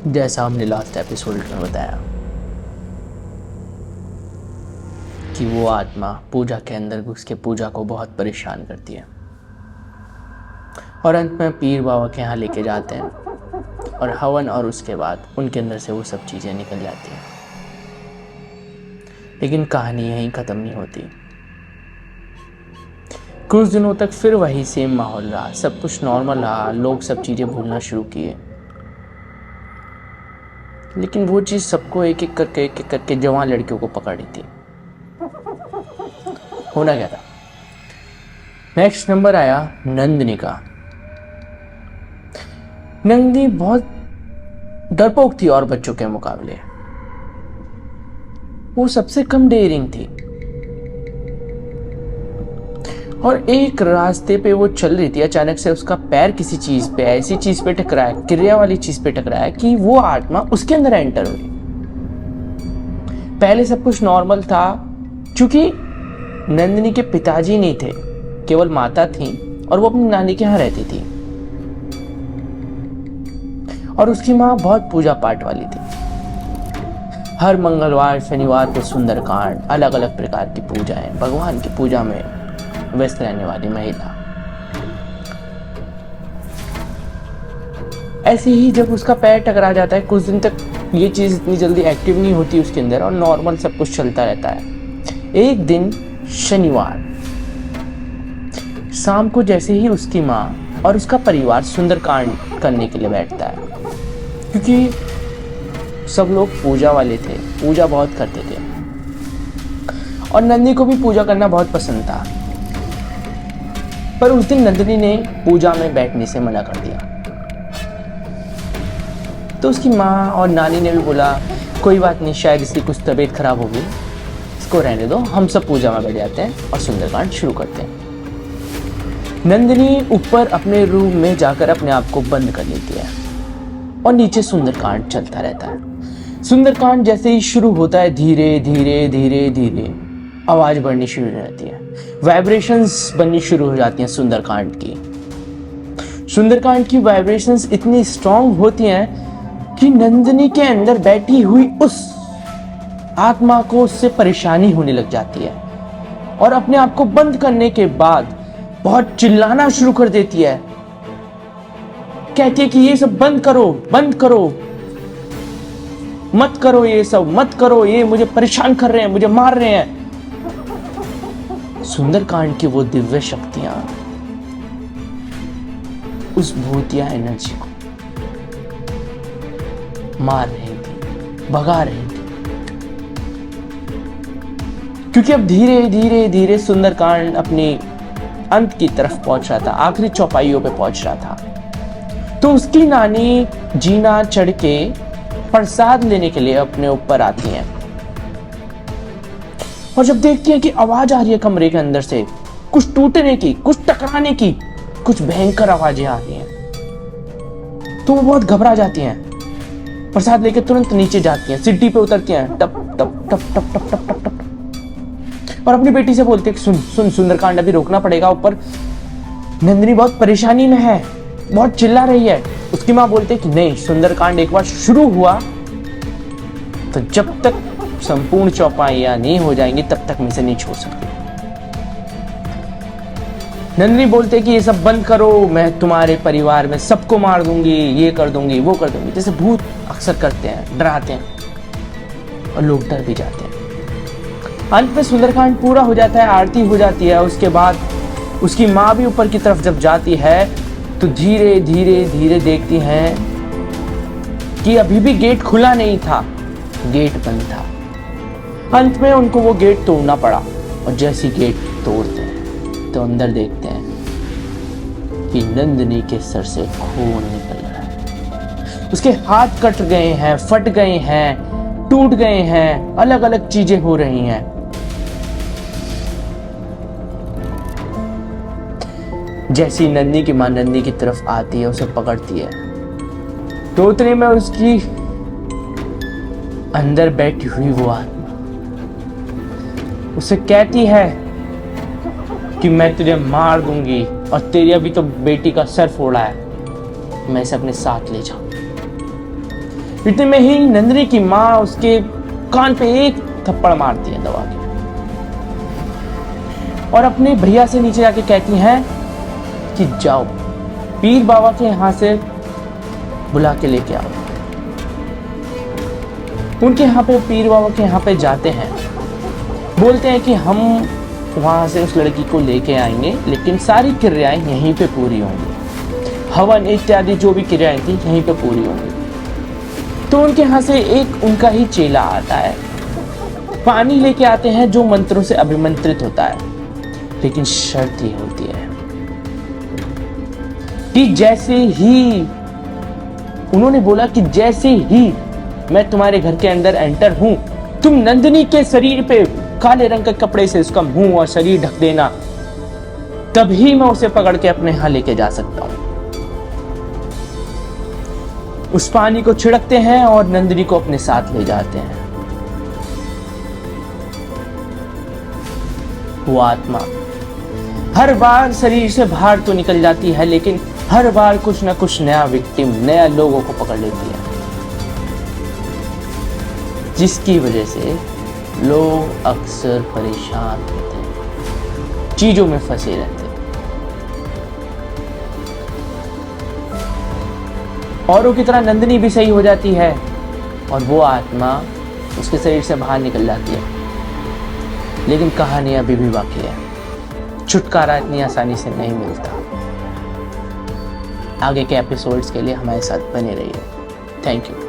जैसा हमने last episode में बताया कि वो आत्मा पूजा के अंदर घुस के पूजा को बहुत परेशान करती है और अंत में पीर बाबा के यहाँ लेके जाते हैं और हवन और उसके बाद उनके अंदर से वो सब चीज़ें निकल जाती हैं। लेकिन कहानी यहीं ख़त्म नहीं होती। कुछ दिनों तक फिर वही सेम माहौल रहा, सब कुछ नॉर्मल रहा, लोग सब चीज़ें भूलना शुरू किए। लेकिन वो चीज़ सबको एक एक करके जवान लड़कियों को पकड़ रही थी। होना क्या था? नेक्स्ट नंबर आया नंदिनी का। नंदिनी बहुत डरपोक थी और बच्चों के मुकाबले। वो सबसे कम डेयरिंग थी और एक रास्ते पे वो चल रही थी, अचानक से उसका पैर किसी चीज पे, ऐसी चीज पे टकराया, क्रिया वाली चीज पे टकराया कि वो आत्मा उसके अंदर एंटर हुई। पहले सब कुछ नॉर्मल था क्योंकि नंदिनी के पिताजी नहीं थे, केवल माता थी और वो अपनी नानी के यहाँ रहती थी और उसकी माँ बहुत पूजा पाठ वाली थी। हर मंगलवार शनिवार को सुंदरकांड, अलग अलग प्रकार की पूजाएं, भगवान की पूजा में व्यस्त रहने वाली महिला। ऐसे ही जब उसका पैर टकरा जाता है, कुछ दिन तक ये चीज इतनी जल्दी एक्टिव नहीं होती उसके अंदर और नॉर्मल सब कुछ चलता रहता है। एक दिन शनिवार शाम को जैसे ही उसकी माँ और उसका परिवार सुंदरकांड करने के लिए बैठता है, क्योंकि सब लोग पूजा वाले थे, पूजा बहुत करते थे और नंदिनी को भी पूजा करना बहुत पसंद था। पर उस दिन नंदिनी ने पूजा में बैठने से मना कर दिया। तो उसकी माँ और नानी ने भी बोला कोई बात नहीं, शायद इसकी कुछ तबीयत खराब होगी, इसको रहने दो, हम सब पूजा में बैठ जाते हैं और सुंदरकांड शुरू करते हैं। नंदिनी ऊपर अपने रूम में जाकर अपने आप को बंद कर लेती है और नीचे सुंदरकांड चलता रहता है। सुंदरकांड जैसे ही शुरू होता है, धीरे धीरे धीरे धीरे आवाज बढ़नी शुरू हो जाती है, वाइब्रेशंस बननी शुरू हो जाती हैं। सुंदरकांड की वाइब्रेशंस इतनी स्ट्रांग होती हैं कि नंदिनी के अंदर बैठी हुई उस आत्मा को उससे परेशानी होने लग जाती है और अपने आप को बंद करने के बाद बहुत चिल्लाना शुरू कर देती है। कहती है कि ये सब बंद करो, बंद करो, मत करो, ये सब मत करो, ये मुझे परेशान कर रहे हैं, मुझे मार रहे हैं। सुंदरकांड की वो दिव्य शक्तियां उस भूतिया एनर्जी को मार रही थी, भगा रही थी, क्योंकि अब धीरे धीरे धीरे सुंदरकांड अपनी अंत की तरफ पहुंच रहा था, आखिरी चौपाइयों पे पहुंच रहा था। तो उसकी नानी जीना चढ़ के प्रसाद लेने के लिए अपने ऊपर आती हैं और जब देखती हैं कि आवाज आ रही है कमरे के अंदर से, कुछ टूटने की, कुछ टकराने की, कुछ भयंकर आवाजें आ रही हैं, तो वो बहुत घबरा जाती हैं। प्रसाद लेके तुरंत नीचे जाती हैं, सीढ़ी पे उतरती हैं, टप टप टप टप टप टप टप टप, और अपनी बेटी से बोलती है कि सुन सुन, सुंदरकांड अभी रोकना पड़ेगा, ऊपर नंदिनी बहुत परेशानी में है, बहुत चिल्ला रही है। उसकी माँ बोलती है कि नहीं, सुंदरकांड एक बार शुरू हुआ तो जब तक संपूर्ण चौपाइयां नहीं हो जाएंगी तब तक मैं इसे नहीं छोड़ सकती। नंदिनी बोलते कि ये सब बंद करो, मैं तुम्हारे परिवार में सबको मार दूंगी, ये कर दूंगी, वो कर दूंगी, जैसे भूत अक्सर करते हैं, डराते हैं और लोग डर भी जाते हैं। अंत में सुंदरकांड पूरा हो जाता है, आरती हो जाती है। उसके बाद उसकी माँ भी ऊपर की तरफ जब जाती है तो धीरे धीरे धीरे देखती हैं कि अभी भी गेट खुला नहीं था, गेट बंद था। अंत में उनको वो गेट तोड़ना पड़ा और जैसी गेट तोड़ते हैं तो अंदर देखते हैं कि नंदिनी के सर से खून निकल रहा है, उसके हाथ कट गए हैं, फट गए हैं, टूट गए हैं, अलग अलग चीजें हो रही हैं। जैसी नंदिनी की मां नंदिनी की तरफ आती है, उसे पकड़ती है तो उतने में उसकी अंदर बैठी हुई वो आत्मा उसे कहती है कि मैं तुझे मार दूंगी और तेरी अभी तो बेटी का सर फोड़ा है, मैं इसे अपने साथ ले जाऊं। इतने में ही नंदिनी की माँ उसके कान पे एक थप्पड़ मारती है दबा के और अपने भैया से नीचे जाके कहती हैं कि जाओ पीर बाबा के यहां से बुला के लेके आओ। उनके यहाँ पे पीर बाबा के यहाँ पे जाते हैं, बोलते हैं कि हम वहां से उस लड़की को लेके आएंगे, लेकिन सारी क्रियाएं यहीं पे पूरी होंगी, हवन इत्यादि जो भी क्रियाएं थी यहीं पे पूरी होंगी। तो उनके यहाँ से एक उनका ही चेला आता है, पानी लेके आते हैं जो मंत्रों से अभिमंत्रित होता है, लेकिन शर्त ये होती है कि जैसे ही उन्होंने बोला कि जैसे ही मैं तुम्हारे घर के अंदर एंटर हूं, तुम नंदिनी के शरीर पे काले रंग के कपड़े से उसका मुंह और शरीर ढक देना, तभी मैं उसे पकड़ के अपने यहां लेके जा सकता हूं। उस पानी को छिड़कते हैं और नंदिनी को अपने साथ ले जाते हैं। वो आत्मा हर बार शरीर से बाहर तो निकल जाती है, लेकिन हर बार कुछ ना कुछ नया विक्टिम, नया लोगों को पकड़ लेती है, जिसकी वजह से लोग अक्सर परेशान होते हैं, चीजों में फंसे रहते हैं। औरों की तरह नंदिनी भी सही हो जाती है और वो आत्मा उसके शरीर से बाहर निकल जाती है, लेकिन कहानी अभी भी बाकी है। छुटकारा इतनी आसानी से नहीं मिलता। आगे के एपिसोड्स के लिए हमारे साथ बने रहिए। Thank you.